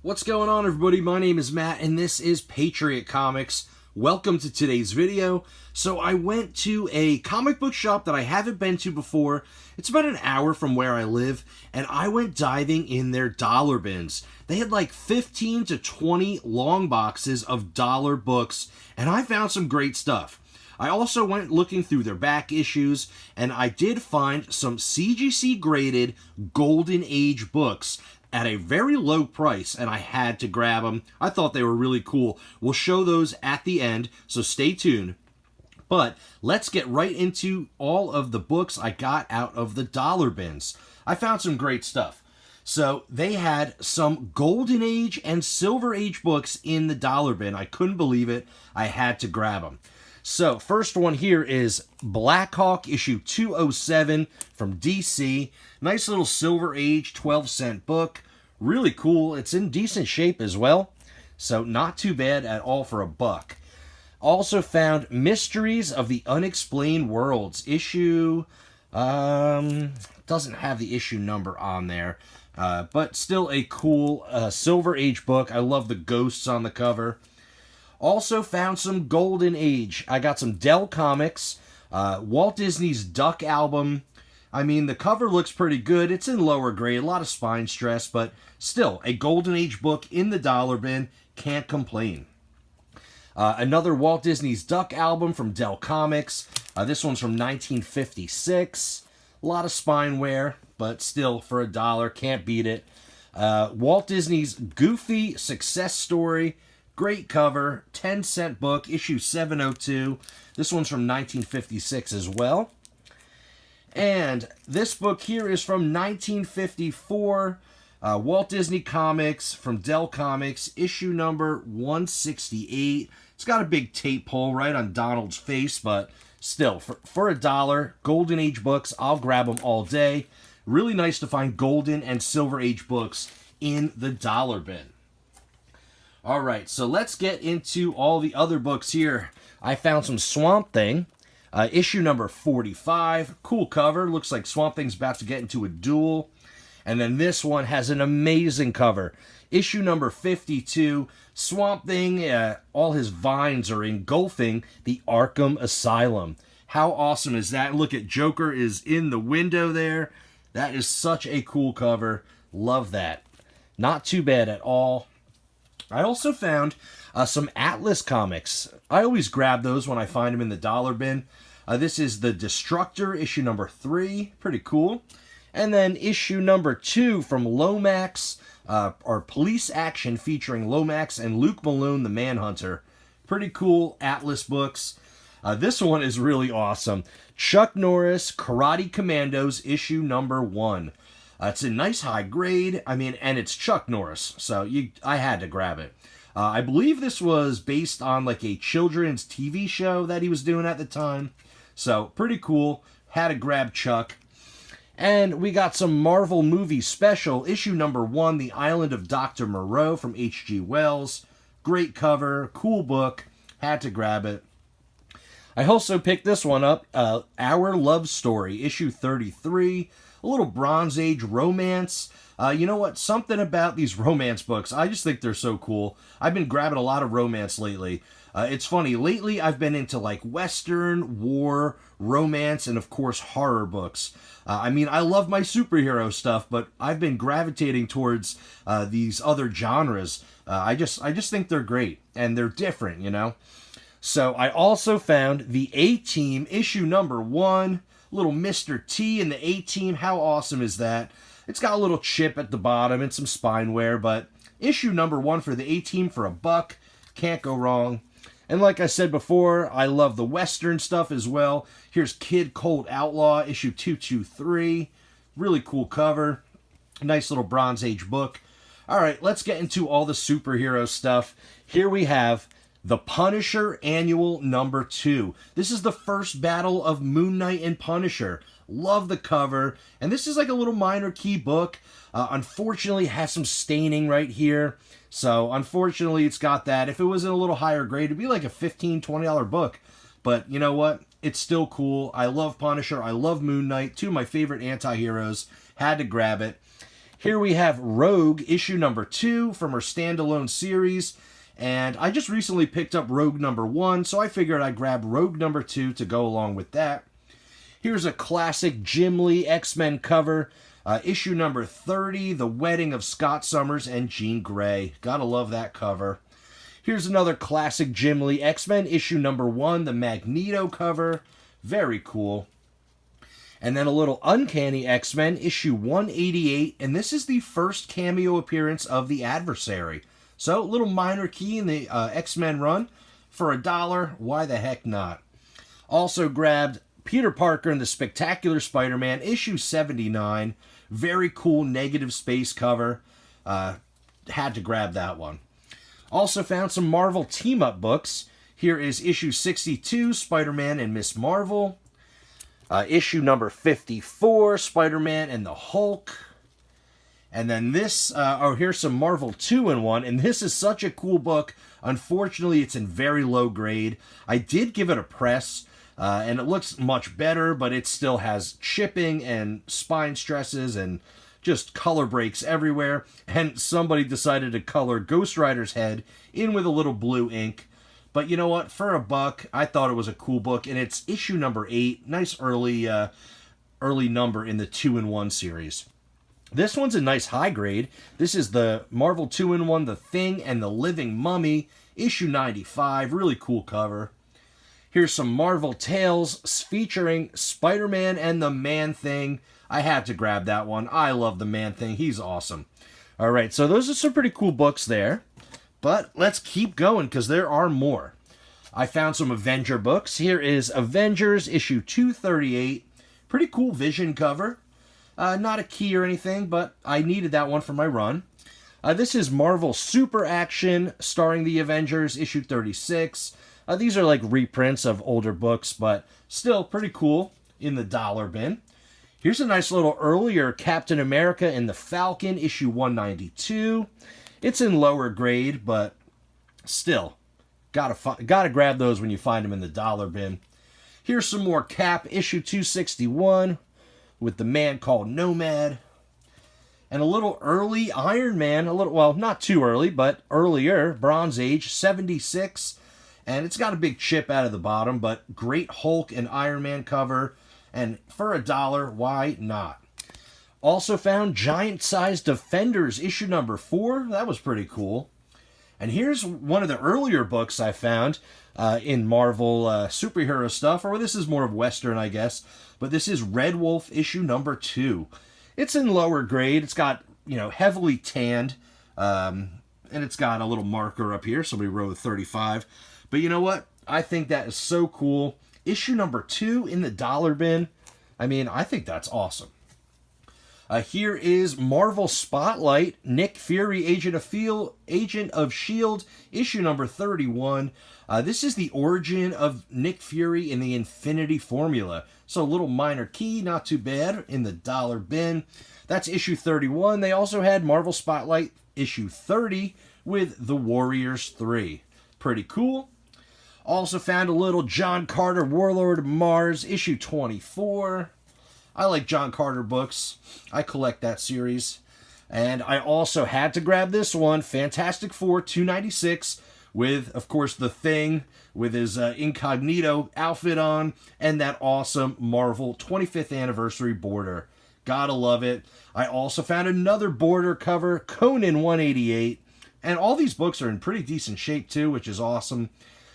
What's going on, everybody? My name is Matt, and this is Patriot Comics. Welcome to today's video. So I went to a comic book shop that I haven't been to before. It's about an hour from where I live, and I went diving in their dollar bins. They had like 15 to 20 long boxes of dollar books, and I found some great stuff. I also went looking through their back issues, and I did find some CGC graded Golden Age books at a very low price, and I had to grab them. I thought they were really cool. We'll show those at the end, so stay tuned. But let's get right into all of the books I got out of the dollar bins. I found some great stuff. So they had some Golden Age and Silver Age books in the dollar bin. I couldn't believe it. I had to grab them. So first one here is Black Hawk issue 207 from DC. Nice little Silver Age 12-cent book. Really cool. It's in decent shape as well. So not too bad at all for a buck. Also found Mysteries of the Unexplained Worlds. Issue, doesn't have the issue number on there. But still a cool Silver Age book. I love the ghosts on the cover. Also found some Golden Age. I got some Dell Comics, Walt Disney's Duck album. I mean, the cover looks pretty good. It's in lower grade, a lot of spine stress, but still, a Golden Age book in the dollar bin. Can't complain. Another Walt Disney's Duck album from Dell Comics. This one's from 1956. A lot of spine wear, but still, for $1, can't beat it. Walt Disney's Goofy Success Story. Great cover, 10-cent book, issue 702. This one's from 1956 as well. And this book here is from 1954. Walt Disney Comics from Dell Comics, issue number 168. It's got a big tape pull right on Donald's face, but still, for $1, Golden Age books, I'll grab them all day. Really nice to find Golden and Silver Age books in the dollar bin. All right, so let's get into all the other books here. I found some Swamp Thing, issue number 45. Cool cover. Looks like Swamp Thing's about to get into a duel. And then this one has an amazing cover. Issue number 52. Swamp Thing, all his vines are engulfing the Arkham Asylum. How awesome is that? Look at Joker is in the window there. That is such a cool cover. Love that. Not too bad at all. I also found some Atlas comics. I always grab those when I find them in the dollar bin. This is The Destructor, issue number 3. Pretty cool. And then issue number 2 from Lomax, or Police Action featuring Lomax and Luke Malone, the Manhunter. Pretty cool Atlas books. This one is really awesome. Chuck Norris, Karate Commandos, issue number 1. It's a nice high grade, and it's Chuck Norris, so I had to grab it. I believe this was based on like a children's TV show that he was doing at the time, so pretty cool. Had to grab Chuck. And we got some Marvel movie special, issue number 1, The Island of Dr. Moreau from H.G. Wells. Great cover, cool book, had to grab it. I also picked this one up, Our Love Story, issue 33. A little Bronze Age romance. You know what? Something about these romance books, I just think they're so cool. I've been grabbing a lot of romance lately. It's funny, lately I've been into like Western, war, romance, and of course horror books. I love my superhero stuff, but I've been gravitating towards these other genres. I just think they're great, and they're different, you know? So I also found the A-Team, issue number 1. Little Mr. T in the A-Team. How awesome is that? It's got a little chip at the bottom and some spine wear, but issue number 1 for the A-Team for $1. Can't go wrong. And like I said before, I love the Western stuff as well. Here's Kid Cold Outlaw, issue 223. Really cool cover. Nice little Bronze Age book. All right, let's get into all the superhero stuff. Here we have The Punisher Annual number 2. This is the first battle of Moon Knight and Punisher. Love the cover. And this is like a little minor key book. Unfortunately, it has some staining right here. So, unfortunately, it's got that. If it was in a little higher grade, it'd be like a $15, $20 book. But, you know what? It's still cool. I love Punisher. I love Moon Knight. Two of my favorite anti-heroes. Had to grab it. Here we have Rogue, issue number 2 from her standalone series. And I just recently picked up Rogue number 1, so I figured I'd grab Rogue number 2 to go along with that. Here's a classic Jim Lee X-Men cover. Issue number 30, The Wedding of Scott Summers and Jean Grey. Gotta love that cover. Here's another classic Jim Lee X-Men, issue number 1, the Magneto cover. Very cool. And then a little Uncanny X-Men, issue 188, and this is the first cameo appearance of the Adversary. So, a little minor key in the X-Men run. For $1, why the heck not? Also grabbed Peter Parker and the Spectacular Spider-Man, issue 79. Very cool negative space cover. Had to grab that one. Also found some Marvel team-up books. Here is issue 62, Spider-Man and Miss Marvel. Issue number 54, Spider-Man and the Hulk. And then this, here's some Marvel 2-in-1, and this is such a cool book. Unfortunately, it's in very low grade. I did give it a press, and it looks much better, but it still has chipping and spine stresses and just color breaks everywhere. And somebody decided to color Ghost Rider's head in with a little blue ink. But you know what? For $1, I thought it was a cool book, and it's issue number 8. Nice early number in the 2-in-1 series. This one's a nice high grade. This is the Marvel 2-in-1, The Thing and the Living Mummy, issue 95. Really cool cover. Here's some Marvel Tales featuring Spider-Man and the Man-Thing. I had to grab that one. I love the Man-Thing. He's awesome. All right, so those are some pretty cool books there. But let's keep going because there are more. I found some Avenger books. Here is Avengers issue 238. Pretty cool Vision cover. Not a key or anything, but I needed that one for my run. This is Marvel Super Action starring the Avengers issue 36. These are like reprints of older books, but still pretty cool in the dollar bin. Here's a nice little earlier Captain America and the Falcon issue 192. It's in lower grade, but still, gotta grab those when you find them in the dollar bin. Here's some more Cap, issue 261, with the Man Called Nomad. And a little early Iron Man, well, not too early, but earlier, Bronze Age, 76. And it's got a big chip out of the bottom, but great Hulk and Iron Man cover. And for $1, why not? Also found Giant-Sized Defenders, issue number 4. That was pretty cool. And here's one of the earlier books I found in Marvel superhero stuff. Or this is more of Western, I guess. But this is Red Wolf, issue number 2. It's in lower grade. It's got, heavily tanned. And it's got a little marker up here. Somebody wrote 35. But you know what? I think that is so cool. Issue number 2 in the dollar bin. I mean, I think that's awesome. Here is Marvel Spotlight, Nick Fury, Agent of S.H.I.E.L.D., issue number 31. This is the origin of Nick Fury in the Infinity Formula. So a little minor key, not too bad, in the dollar bin. That's issue 31. They also had Marvel Spotlight, issue 30, with The Warriors 3. Pretty cool. Also found a little John Carter, Warlord of Mars, issue 24. I like John Carter books. I collect that series. And I also had to grab this one, Fantastic Four 296, with, of course, The Thing, with his incognito outfit on, and that awesome Marvel 25th anniversary border. Gotta love it. I also found another border cover, Conan 188, and all these books are in pretty decent shape too, which is awesome.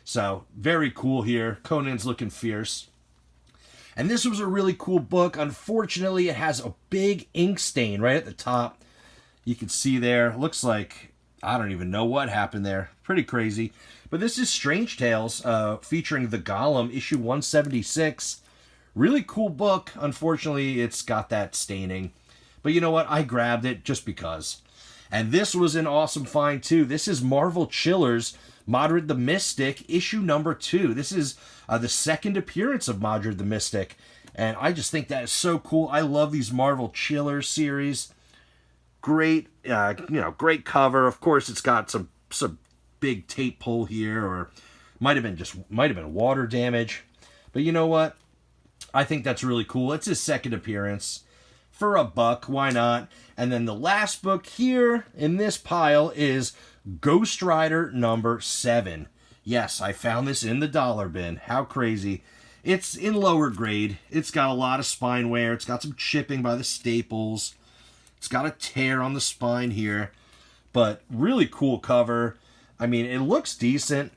So, very cool here. Conan's looking fierce. And this was a really cool book. Unfortunately, it has a big ink stain right at the top. You can see there. Looks like, I don't even know what happened there. Pretty crazy. But this is Strange Tales featuring the Golem, issue 176. Really cool book. Unfortunately, it's got that staining. But you know what? I grabbed it just because. And this was an awesome find too. This is Marvel Chillers, Modred the Mystic, issue number 2. This is the second appearance of Modred the Mystic. And I just think that is so cool. I love these Marvel Chillers series. Great, great cover. Of course, it's got some big tape pull here, or might have been water damage. But you know what? I think that's really cool. It's his second appearance. for $1. Why not? And then the last book here in this pile is Ghost Rider number 7. Yes, I found this in the dollar bin. How crazy. It's in lower grade. It's got a lot of spine wear. It's got some chipping by the staples. It's got a tear on the spine here. But really cool cover. I mean, it looks decent.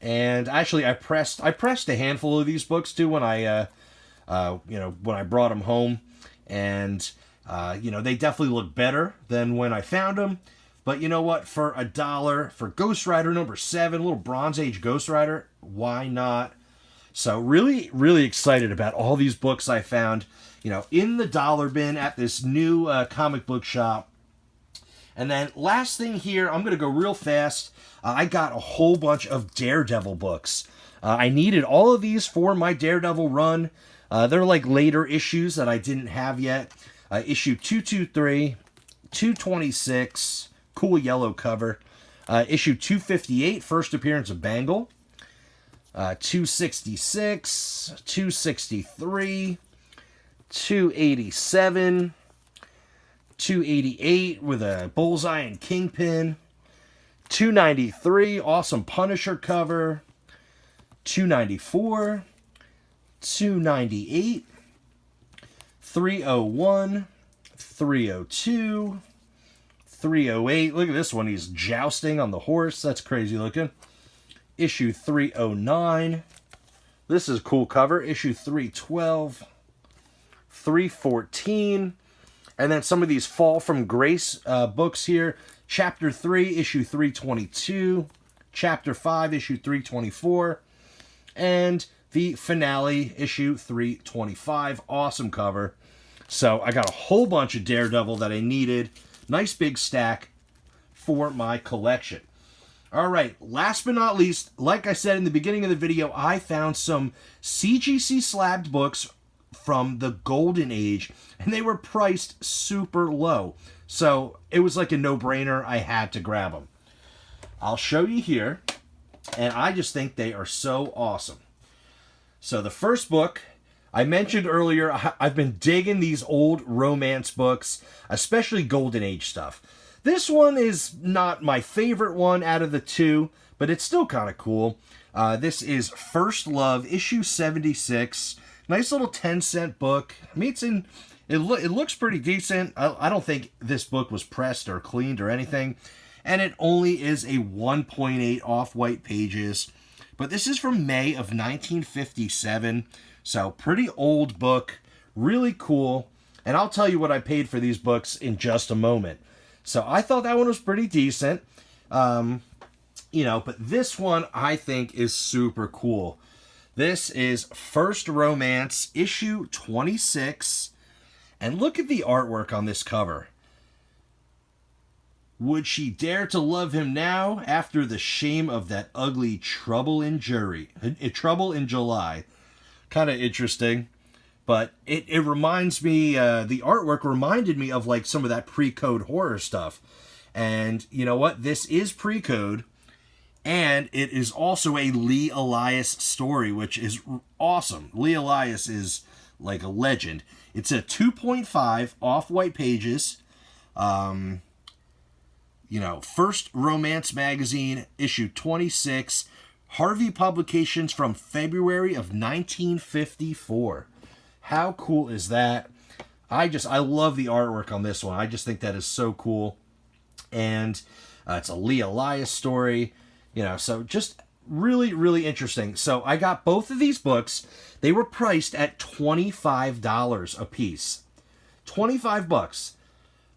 And actually, I pressed a handful of these books too when I when I brought them home. And they definitely look better than when I found them. But you know what? For $1, for Ghost Rider number 7, little Bronze Age Ghost Rider, why not? So really, really excited about all these books I found, in the dollar bin at this new comic book shop. And then last thing here, I'm going to go real fast. I got a whole bunch of Daredevil books. I needed all of these for my Daredevil run. They're like later issues that I didn't have yet. Issue 223, 226, cool yellow cover. Issue 258, first appearance of Bangle. 266, 263, 287, 288 with a Bullseye and Kingpin, 293, awesome Punisher cover, 294, 298, 301, 302, 308. Look at this one. He's jousting on the horse. That's crazy looking. Issue 309. This is a cool cover. Issue 312. 314. And then some of these Fall from Grace books here. Chapter 3, issue 322. Chapter 5, issue 324. And the finale, issue 325. Awesome cover. So I got a whole bunch of Daredevil that I needed. Nice big stack for my collection. All right, last but not least, like I said in the beginning of the video, I found some CGC slabbed books from the Golden Age, and they were priced super low. So it was like a no-brainer. I had to grab them. I'll show you here, and I just think they are so awesome. So the first book, I mentioned earlier, I've been digging these old romance books, especially Golden Age stuff. This one is not my favorite one out of the two, but it's still kind of cool. This is First Love, issue 76. Nice little 10-cent book. I mean, it looks pretty decent. I don't think this book was pressed or cleaned or anything. And it only is a 1.8 off-white pages. But this is from May of 1957. So pretty old book. Really cool. And I'll tell you what I paid for these books in just a moment. So I thought that one was pretty decent. But this one I think is super cool. This is First Romance, issue 26. And look at the artwork on this cover. Would she dare to love him now after the shame of that ugly Trouble in July? Kind of interesting. But it reminds me, the artwork reminded me of like some of that pre-code horror stuff. And you know what? This is pre-code. And it is also a Lee Elias story, which is awesome. Lee Elias is like a legend. It's a 2.5 off-white pages. First Romance Magazine, issue 26. Harvey Publications from February of 1954. How cool is that? I love the artwork on this one. I just think that is so cool. And it's a Lee Elias story. So just really, really interesting. So I got both of these books. They were priced at $25 a piece. $25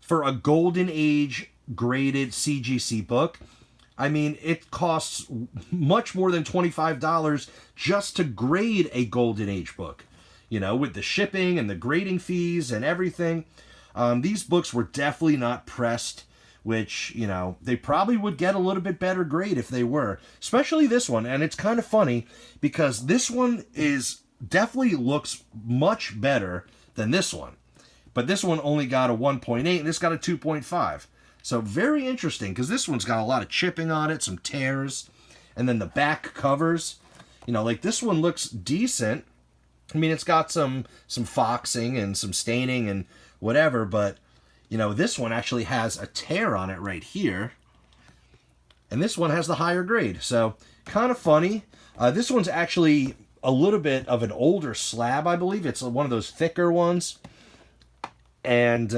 for a Golden Age graded CGC book. I mean, it costs much more than $25 just to grade a Golden Age book. With the shipping and the grading fees and everything. These books were definitely not pressed, which, they probably would get a little bit better grade if they were. Especially this one. And it's kind of funny because this one definitely looks much better than this one. But this one only got a 1.8 and this got a 2.5. So very interesting because this one's got a lot of chipping on it, some tears. And then the back covers, like this one looks decent. I mean, it's got some foxing and some staining and whatever, but, you know, this one actually has a tear on it right here. And this one has the higher grade. So, kind of funny. This one's actually a little bit of an older slab, I believe. It's one of those thicker ones. And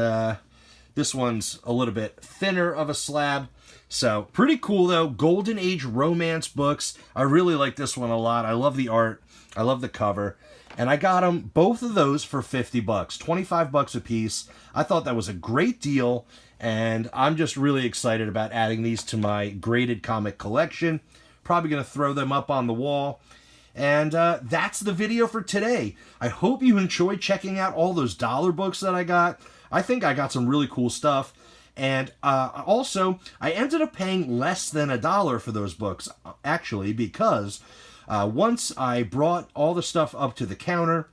this one's a little bit thinner of a slab. So, pretty cool, though. Golden Age romance books. I really like this one a lot. I love the art. I love the cover. And I got them, both of those, for $50, $25 a piece. I thought that was a great deal, and I'm just really excited about adding these to my graded comic collection. Probably going to throw them up on the wall. And that's the video for today. I hope you enjoyed checking out all those dollar books that I got. I think I got some really cool stuff. And also, I ended up paying less than $1 for those books, actually, because once I brought all the stuff up to the counter,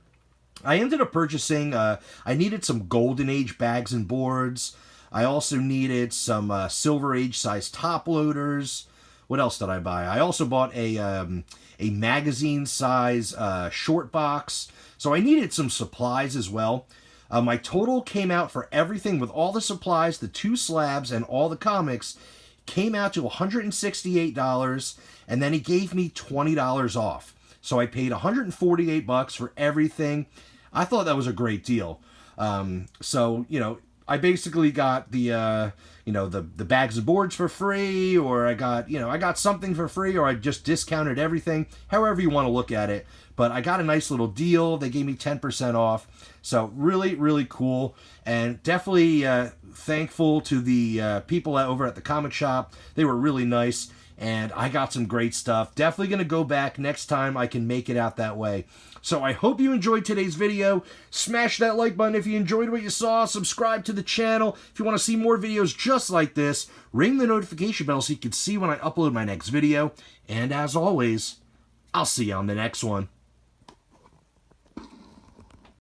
I ended up purchasing, I needed some Golden Age bags and boards. I also needed some Silver Age size top loaders. What else did I buy? I also bought a magazine size short box. So I needed some supplies as well. My total came out for everything with all the supplies, the 2 slabs, and all the comics, came out to $168, and then he gave me $20 off. So I paid $148 for everything. I thought that was a great deal. So, you know, I basically got the, you know, the bags of boards for free, or I got something for free, or I just discounted everything, however you want to look at it. But I got a nice little deal. They gave me 10% off. So really, really cool. And definitely thankful to the people over at the comic shop. They were really nice. And I got some great stuff. Definitely going to go back next time I can make it out that way. So I hope you enjoyed today's video. Smash that like button if you enjoyed what you saw. Subscribe to the channel if you want to see more videos just like this. Ring the notification bell so you can see when I upload my next video. And as always, I'll see you on the next one.